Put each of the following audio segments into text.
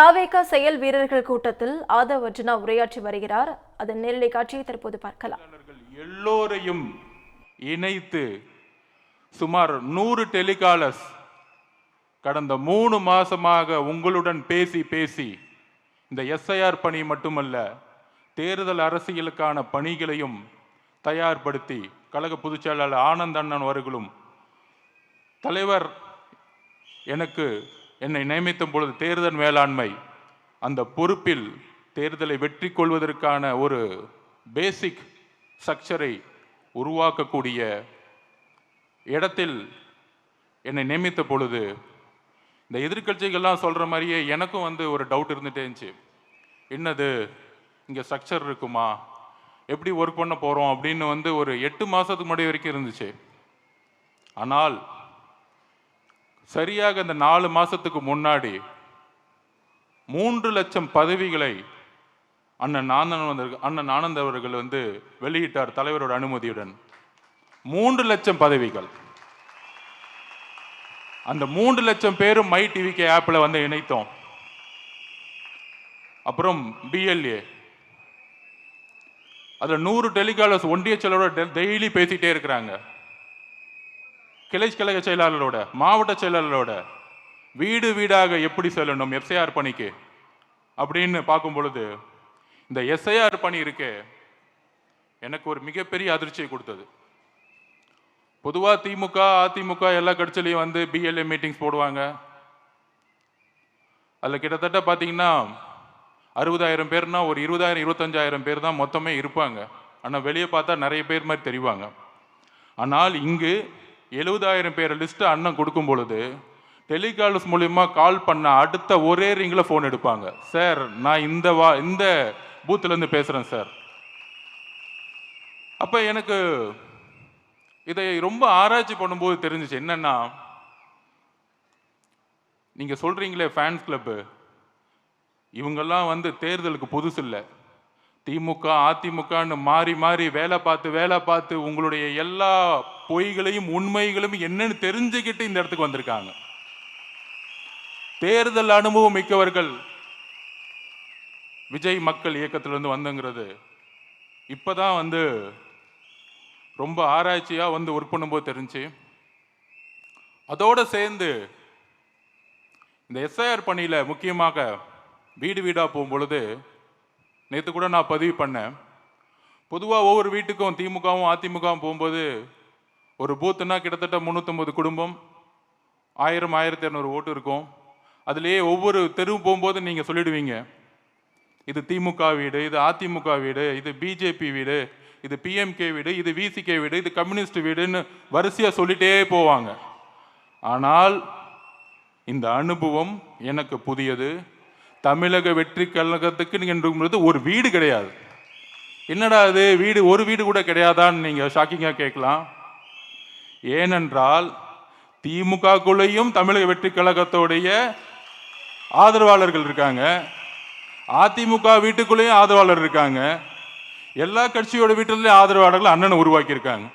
தாவேகா செயல் வீரர்கள் கூட்டத்தில் ஆதவ் அர்ஜுனா உரையாற்றி வருகிறார். அதன் நேரலை காட்சியை தற்போது பார்க்கலாம். எல்லோரையும் இணைத்து சுமார் 100 டெலிகாலர்ஸ் கடந்த 3 மாசமாக உங்களுடன் பேசி இந்த எஸ்ஐஆர் பணி மட்டுமல்ல, தேர்தல் அரசியலுக்கான பணிகளையும் தயார்படுத்தி கழக பொதுச் செயலாளர் ஆனந்த் அண்ணன் அவர்களும் தலைவர் என்னை நியமித்த பொழுது தேர்தல் மேலாண்மை அந்த பொறுப்பில் தேர்தலை வெற்றி கொள்வதற்கான ஒரு பேசிக் ஸ்ட்ரக்சரை உருவாக்கக்கூடிய இடத்தில் என்னை நியமித்த பொழுது இந்த எதிர்கட்சிகள்லாம் சொல்கிற மாதிரியே எனக்கும் ஒரு டவுட் இருந்துகிட்டே இருந்துச்சு. என்னது இங்கே ஸ்ட்ரக்சர் இருக்குமா, எப்படி ஒர்க் பண்ண போகிறோம் அப்படின்னு ஒரு 8 மாதத்துக்கு முன்னாடி வரைக்கும் இருந்துச்சு. ஆனால் சரியாக இந்த 4 மாதத்துக்கு முன்னாடி 3 லட்சம் பதவிகளை அண்ணன் ஆனந்த் அவர்கள் வெளியிட்டார் தலைவரோட அனுமதியுடன். 3 லட்சம் பதவிகள். அந்த 3 லட்சம் பேரும் மை டிவிகே ஆப்பில் இணைத்தோம். அப்புறம் பிஎல்ஏ அதில் 100 டெலிகாலர்ஸ் ஒன்றிய செயலரோட டெய்லி பேசிட்டே இருக்கிறாங்க. கிளை கழக செயலாளரோட, மாவட்ட செயலாளரோட வீடு வீடாக எப்படி செல்லணும் எஸ்ஐஆர் பணிக்கு அப்படின்னு பார்க்கும் பொழுது இந்த எஸ்ஐஆர் பணி இருக்கே எனக்கு ஒரு மிகப்பெரிய அதிர்ச்சியை கொடுத்தது. பொதுவாக திமுக அதிமுக எல்லா கட்சியிலையும் பிஎல்ஏ மீட்டிங்ஸ் போடுவாங்க. அதில் கிட்டத்தட்ட பார்த்தீங்கன்னா 60,000 பேர்னா ஒரு 20,000-25,000 பேர் தான் மொத்தமே இருப்பாங்க. ஆனால் வெளியே பார்த்தா நிறைய பேர் மாதிரி தெரிவாங்க. ஆனால் இங்கு 70,000 பேர் லிஸ்ட்டு அண்ணன் கொடுக்கும் பொழுது டெலிகாலர்ஸ் மூலிமா கால் பண்ண அடுத்த ஒரே ரிங்கில் ஃபோன் எடுப்பாங்க. சார், நான் இந்த பூத்துலேருந்து பேசுகிறேன் சார். அப்போ எனக்கு இதை ரொம்ப ஆராய்ச்சி பண்ணும்போது தெரிஞ்சிச்சு. என்னன்னா, நீங்கள் சொல்கிறீங்களே ஃபேன்ஸ் கிளப்பு, இவங்கெல்லாம் தேர்தலுக்கு புதுசு இல்லை. திமுக அதிமுகன்னு மாறி வேலை பார்த்து உங்களுடைய எல்லா பொய்களையும் உண்மைகளையும் என்னன்னு தெரிஞ்சுக்கிட்டு இந்த இடத்துக்கு வந்திருக்காங்க. தேர்தல் அனுபவம் மிக்கவர்கள் விஜய் மக்கள் இயக்கத்திலிருந்து வந்துங்கிறது இப்பதான் ரொம்ப ஆராய்ச்சியா ஒர்க் பண்ணும்போது தெரிஞ்சு. அதோட சேர்ந்து இந்த எஸ்ஐஆர் பணியில முக்கியமாக வீடு வீடா போகும்பொழுது நேற்று கூட நான் பதிவு பண்ணேன். பொதுவாக ஒவ்வொரு வீட்டுக்கும் திமுகவும் அதிமுகவும் போகும்போது ஒரு பூத்துனா கிட்டத்தட்ட 350 குடும்பம், 1000-1200 ஓட்டு இருக்கும். அதுலேயே ஒவ்வொரு தெருவு போகும்போது நீங்கள் சொல்லிடுவீங்க, இது திமுக வீடு, இது அதிமுக வீடு, இது பிஜேபி வீடு, இது பிஎம்கே வீடு, இது விசிகே வீடு, இது கம்யூனிஸ்ட் வீடுன்னு வரிசையாக சொல்லிட்டே போவாங்க. ஆனால் இந்த அனுபவம் எனக்கு புதியது. தமிழக வெற்றி கழகத்துக்கு நீங்கள் ஒரு வீடு கிடையாது. என்னடா அது வீடு, ஒரு வீடு கூட கிடையாதான்னு நீங்கள் ஷாக்கிங்காக கேட்கலாம். ஏனென்றால் திமுகக்குள்ளேயும் தமிழக வெற்றி கழகத்தோடைய ஆதரவாளர்கள் இருக்காங்க, அதிமுக வீட்டுக்குள்ளேயும் ஆதரவாளர் இருக்காங்க, எல்லா கட்சியோட வீட்டிலையும் ஆதரவாளர்கள் அண்ணனை உருவாக்கியிருக்காங்க.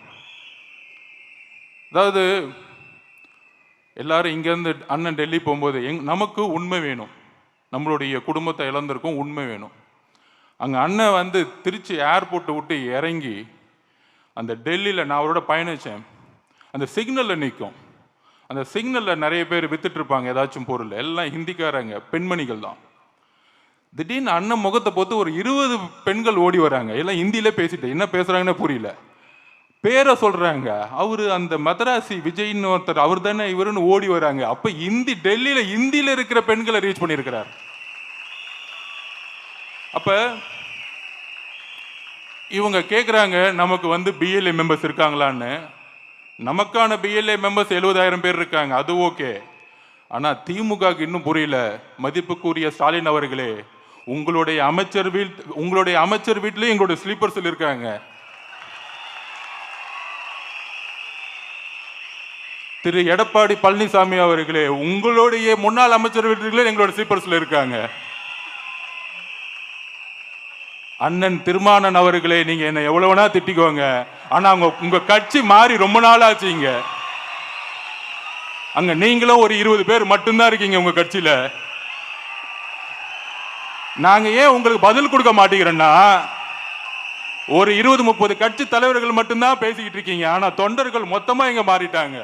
அதாவது எல்லாரும் இங்கேருந்து அண்ணன் டெல்லி போகும்போது நமக்கு உண்மை வேணும், நம்மளுடைய குடும்பத்தை இழந்திருக்கும், உண்மை வேணும். அங்கே அண்ணன் திருச்சி ஏர்போர்ட்டை விட்டு இறங்கி அந்த டெல்லியில் நான் அவரோட பயணித்தேன். அந்த சிக்னலில் நிற்கும். அந்த சிக்னலில் நிறைய பேர் வித்துட்டு இருப்பாங்க ஏதாச்சும் பொருள், எல்லாம் ஹிந்திக்காரங்க, பெண்மணிகள் தான். திடீர்னு அண்ணன் முகத்தை பார்த்து ஒரு 20 பெண்கள் ஓடி வராங்க. எல்லாம் ஹிந்தியிலே பேசிட்டு என்ன பேசுகிறாங்கன்னு புரியல. பேரை சொல்கிறாங்க. அவர் அந்த மதராசி விஜய்னு ஒருத்தர், அவர் தானே இவருன்னு ஓடி வராங்க. அப்போ டெல்லியில் ஹிந்தியில் இருக்கிற பெண்களை ரீச் பண்ணியிருக்கிறார். அப்போ இவங்க கேட்குறாங்க, நமக்கு பிஎல்ஏ மெம்பர்ஸ் இருக்காங்களான்னு. நமக்கான பிஎல்ஏ மெம்பர்ஸ் 70,000 பேர் இருக்காங்க, அது ஓகே. ஆனால் திமுகவுக்கு இன்னும் புரியல. மதிப்புக்குரிய ஸ்டாலின் அவர்களே, உங்களுடைய அமைச்சர் வீட்டிலையும் எங்களுடைய ஸ்லீப்பர்ஸில் இருக்காங்க. திரு எடப்பாடி பழனிசாமி அவர்களே, உங்களுடைய முன்னாள் அமைச்சர் வீட்டிலே எங்களோட ஸ்லீப்பர்ஸில் இருக்காங்க. அண்ணன் திருமானன் அவர்களே, நீங்க என்ன எவ்வளவுனா திட்டிக்கோங்க, ஆனா உங்க கட்சி மாறி ரொம்ப நாள் ஆச்சுங்க. அங்க நீங்களும் ஒரு 20 பேர் மட்டும்தான் இருக்கீங்க உங்க கட்சியில. நாங்க ஏன் உங்களுக்கு பதில் கொடுக்க மாட்டேங்கிறோம்னா, ஒரு 20-30 கட்சி தலைவர்கள் மட்டும்தான் பேசிக்கிட்டு இருக்கீங்க. ஆனா தொண்டர்கள் மொத்தமா இங்க மாறிட்டாங்க.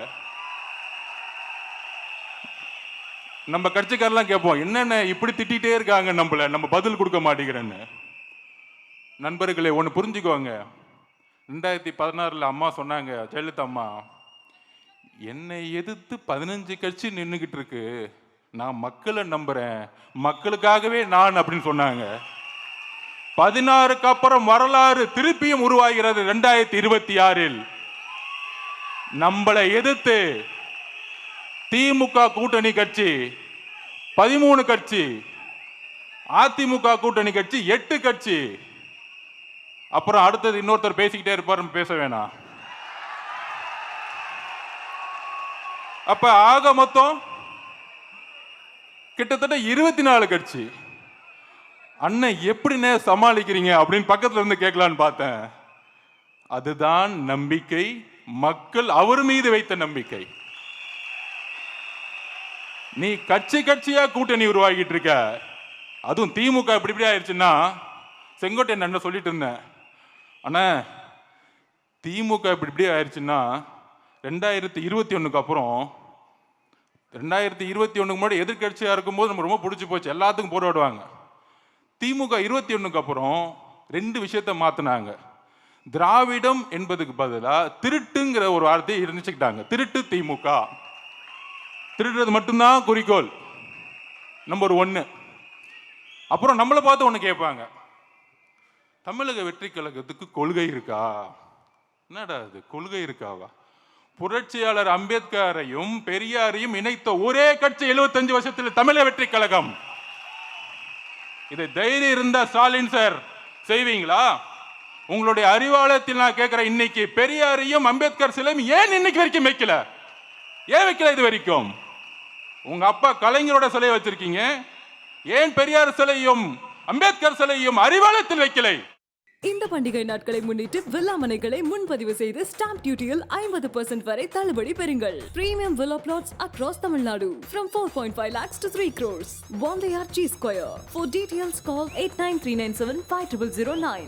நம்ம கட்சிக்காரெல்லாம் கேட்போம், என்னென்ன இப்படி திட்டிகிட்டே இருக்காங்க நம்மள, நம்ம பதில் கொடுக்க மாட்டேங்கிறேன்னு. நண்பர்களே, ஒன்று புரிஞ்சுக்கோங்க. 2016 அம்மா சொன்னாங்க, ஜெயலலிதா அம்மா, என்னை எதிர்த்து 15 கட்சி நின்றுகிட்டு இருக்கு, நான் மக்களை நம்புறேன், மக்களுக்காகவே நான் அப்படின்னு சொன்னாங்க. 16க்கு அப்புறம் வரலாறு திருப்பியும் உருவாகிறது. 2026 நம்மளை எதிர்த்து திமுக கூட்டணி கட்சி 13 கட்சி, அதிமுக கூட்டணி கட்சி 8 கட்சி. அப்புறம் அடுத்தது இன்னொருத்தர் பேசிக்கிட்டே இருப்பார், பேச வேணாம். அப்ப ஆக மொத்தம் கிட்டத்தட்ட 24 கட்சி. அண்ணன் எப்படின்னு சமாளிக்கிறீங்க அப்படின்னு பக்கத்துல இருந்து கேட்கலான்னு பார்த்தேன். அதுதான் நம்பிக்கை, மக்கள் அவர் மீது வைத்த நம்பிக்கை. நீ கட்சி கட்சியா கூட்டணி உருவாக்கிட்டு இருக்க. அதுவும் திமுக இப்படி ஆயிடுச்சுன்னா, செங்கோட்டையன் என்ன சொல்லிட்டு இருந்தேன், அண்ணா திமுக இப்படி ஆயிடுச்சுன்னா 2021க்கு அப்புறம், 2021க்கு முன்னாடி எதிர்கட்சியா இருக்கும்போது நம்ம ரொம்ப பிடிச்சி போச்சு, எல்லாத்துக்கும் போராடுவாங்க. திமுக 21க்கு அப்புறம் 2 விஷயத்தை மாத்தினாங்க. திராவிடம் என்பதுக்கு பதிலா திருட்டுங்கிற ஒரு வார்த்தையை இருந்துச்சுக்கிட்டாங்க. திருட்டு திமுக, திருடுறது மட்டும்தான் குறிக்கோள், நம்பர் 1. அப்புறம் நம்மளை பார்த்து ஒன்று கேட்பாங்க, தமிழக வெற்றி கழகத்துக்கு கொள்கை இருக்கா? என்னடா அது கொள்கை இருக்காவா? புரட்சியாளர் அம்பேத்கரையும் பெரியாரையும் இணைத்த ஒரே கட்சி 75 வருஷத்தில் தமிழக வெற்றி கழகம். இதை தைரியம் இருந்தா ஸ்டாலின் சார் செய்வீங்களா? உங்களுடைய அறிவாலயத்தில் நான் கேட்கிறேன், இன்னைக்கு பெரியாரையும் அம்பேத்கர் சிலையும் ஏன் இன்னைக்கு வரைக்கும் வைக்கல? ஏன் வைக்கல இது வரைக்கும்? உங்க அப்பா கலைஞரோட சிலையை வச்சிருக்கீங்க, ஏன் பெரியார் சிலையும் அம்பேத்கர் சிலையும் அறிவாலயத்தில் வைக்கலை? இந்த பண்டிகை நாட்களை முன்னிட்டு வில்லா மனைகளை முன்பதிவு செய்து ஸ்டாம்ப் டியூட்டியில் 50% வரை தள்ளுபடி பெறுங்கள். Premium villa plots across Tamil Nadu from 4.5 lakhs to 3 crores. Wandayar G Square. For details call 89397 5009.